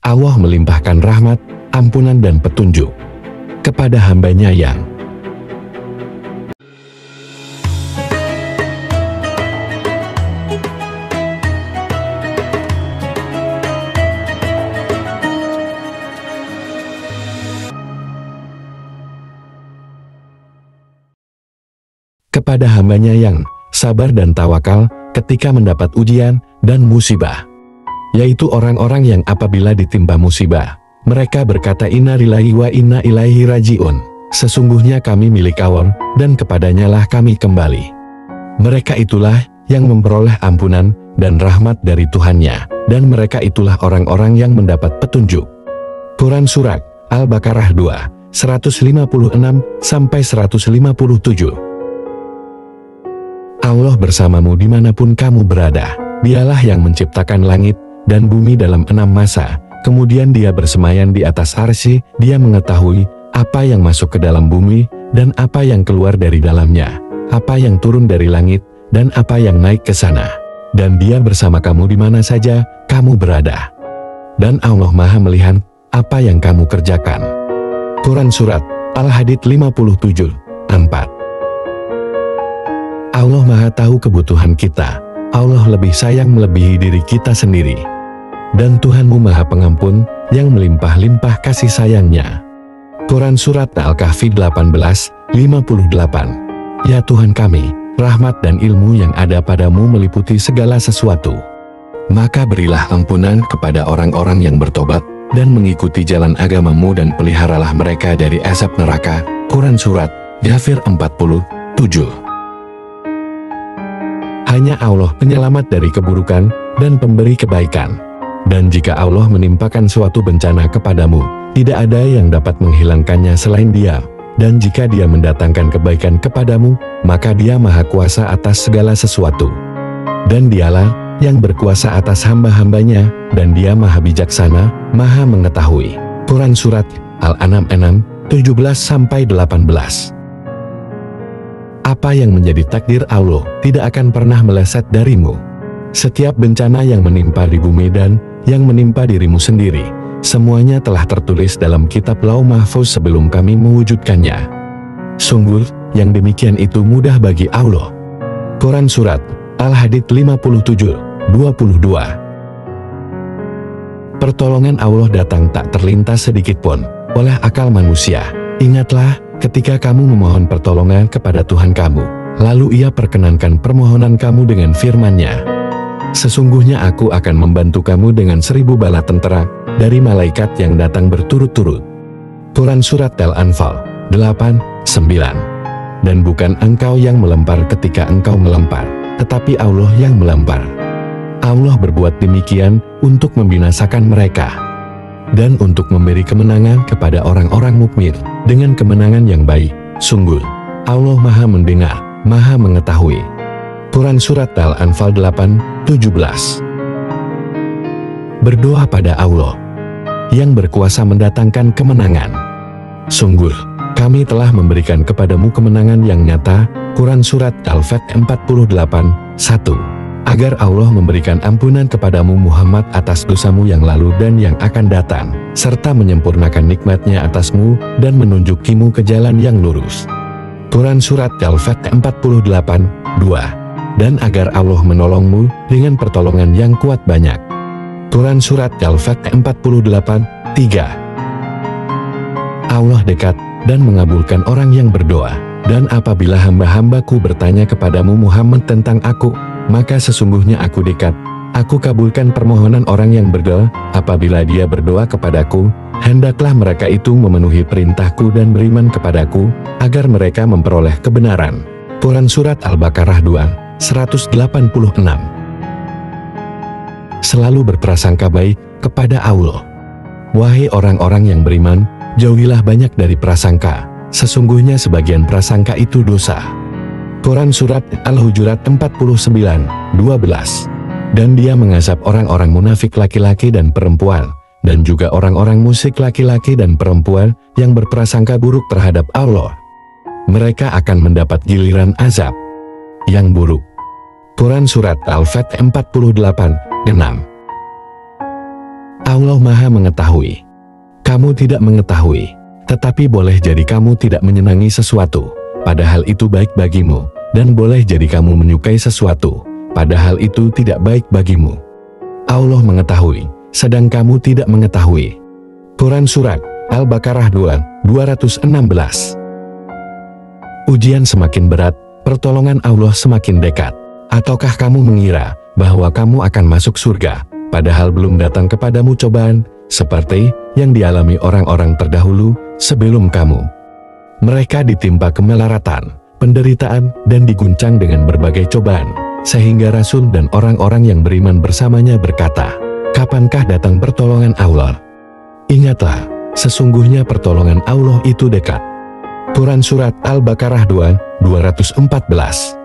Allah melimpahkan rahmat, ampunan dan petunjuk kepada hambanya yang sabar dan tawakal ketika mendapat ujian dan musibah. Yaitu orang-orang yang apabila ditimpa musibah, mereka berkata inna lillahi wa inna ilaihi raji'un. Sesungguhnya kami milik Allah, dan kepadanya lah kami kembali. Mereka itulah yang memperoleh ampunan dan rahmat dari Tuhannya, dan mereka itulah orang-orang yang mendapat petunjuk. Quran Surat Al-Baqarah 2, 156-157. Allah bersamamu dimanapun kamu berada. Dialah yang menciptakan langit dan bumi dalam 6 masa. Kemudian dia bersemayam di atas arsy. Dia mengetahui apa yang masuk ke dalam bumi dan apa yang keluar dari dalamnya, apa yang turun dari langit dan apa yang naik ke sana. Dan dia bersama kamu di mana saja kamu berada. Dan Allah Maha melihat apa yang kamu kerjakan. Quran Surat Al-Hadid 57, 4. Allah Maha tahu kebutuhan kita. Allah lebih sayang melebihi diri kita sendiri. Dan Tuhanmu Maha Pengampun yang melimpah-limpah kasih sayangnya. Quran Surat Al-Kahfi 18, 58. Ya Tuhan kami, rahmat dan ilmu yang ada padamu meliputi segala sesuatu. Maka berilah ampunan kepada orang-orang yang bertobat dan mengikuti jalan agamamu dan peliharalah mereka dari azab neraka. Quran Surat Ghafir 47. Hanya Allah penyelamat dari keburukan dan pemberi kebaikan. Dan jika Allah menimpakan suatu bencana kepadamu, tidak ada yang dapat menghilangkannya selain Dia. Dan jika Dia mendatangkan kebaikan kepadamu, maka Dia Maha Kuasa atas segala sesuatu. Dan Dialah yang berkuasa atas hamba-hambanya, dan Dia Maha Bijaksana, Maha Mengetahui. Quran Surat Al-An'am 6, 17-18. Apa yang menjadi takdir Allah tidak akan pernah meleset darimu. Setiap bencana yang menimpa di bumi dan yang menimpa dirimu sendiri, semuanya telah tertulis dalam kitab Lauh Mahfuz sebelum kami mewujudkannya. Sungguh, yang demikian itu mudah bagi Allah. Quran Surat Al-Hadid 57, 22. Pertolongan Allah datang tak terlintas sedikitpun oleh akal manusia. Ingatlah, ketika kamu memohon pertolongan kepada Tuhan kamu, lalu Ia perkenankan permohonan kamu dengan firman-Nya. Sesungguhnya aku akan membantu kamu dengan 1000 bala tentera dari malaikat yang datang berturut-turut. Quran Surat Al-Anfal 8, 9. Dan bukan engkau yang melempar ketika engkau melempar, tetapi Allah yang melempar. Allah berbuat demikian untuk membinasakan mereka dan untuk memberi kemenangan kepada orang-orang mukmin dengan kemenangan yang baik. Sungguh, Allah Maha Mendengar, Maha Mengetahui. Quran Surat Al-Anfal 8, 17. Berdoa pada Allah yang berkuasa mendatangkan kemenangan. Sungguh, kami telah memberikan kepadamu kemenangan yang nyata. Quran Surat Al-Fath 48, 1. Agar Allah memberikan ampunan kepadamu Muhammad atas dosamu yang lalu dan yang akan datang, serta menyempurnakan nikmatnya atasmu dan menunjukimu ke jalan yang lurus. Quran Surat Al-Fath 48, 2. Dan agar Allah menolongmu dengan pertolongan yang kuat banyak. Quran Surat Al-Fath 48, 3. Allah dekat dan mengabulkan orang yang berdoa. Dan apabila hamba-hambaku bertanya kepadamu Muhammad tentang aku, maka sesungguhnya aku dekat. Aku kabulkan permohonan orang yang berdoa. Apabila dia berdoa kepadaku, hendaklah mereka itu memenuhi perintahku dan beriman kepadaku, agar mereka memperoleh kebenaran. Quran Surat Al-Baqarah 2, 186. Selalu berprasangka baik kepada Allah. Wahai orang-orang yang beriman, jauhilah banyak dari prasangka. Sesungguhnya sebagian prasangka itu dosa. Quran Surat Al-Hujurat 49, 12. Dan dia mengazab orang-orang munafik laki-laki dan perempuan, dan juga orang-orang musyrik laki-laki dan perempuan yang berprasangka buruk terhadap Allah. Mereka akan mendapat giliran azab yang buruk. Quran Surat Al-Fath 48, 6. Allah Maha mengetahui. Kamu tidak mengetahui, tetapi boleh jadi kamu tidak menyenangi sesuatu, padahal itu baik bagimu, dan boleh jadi kamu menyukai sesuatu, padahal itu tidak baik bagimu. Allah mengetahui, sedang kamu tidak mengetahui. Quran Surat Al-Baqarah 2:216. Ujian semakin berat, pertolongan Allah semakin dekat. Ataukah kamu mengira bahwa kamu akan masuk surga, padahal belum datang kepadamu cobaan, seperti yang dialami orang-orang terdahulu sebelum kamu? Mereka ditimpa kemelaratan, penderitaan, dan diguncang dengan berbagai cobaan, sehingga Rasul dan orang-orang yang beriman bersamanya berkata, "Kapankah datang pertolongan Allah?" Ingatlah, sesungguhnya pertolongan Allah itu dekat. Quran Surat Al-Baqarah 2:214.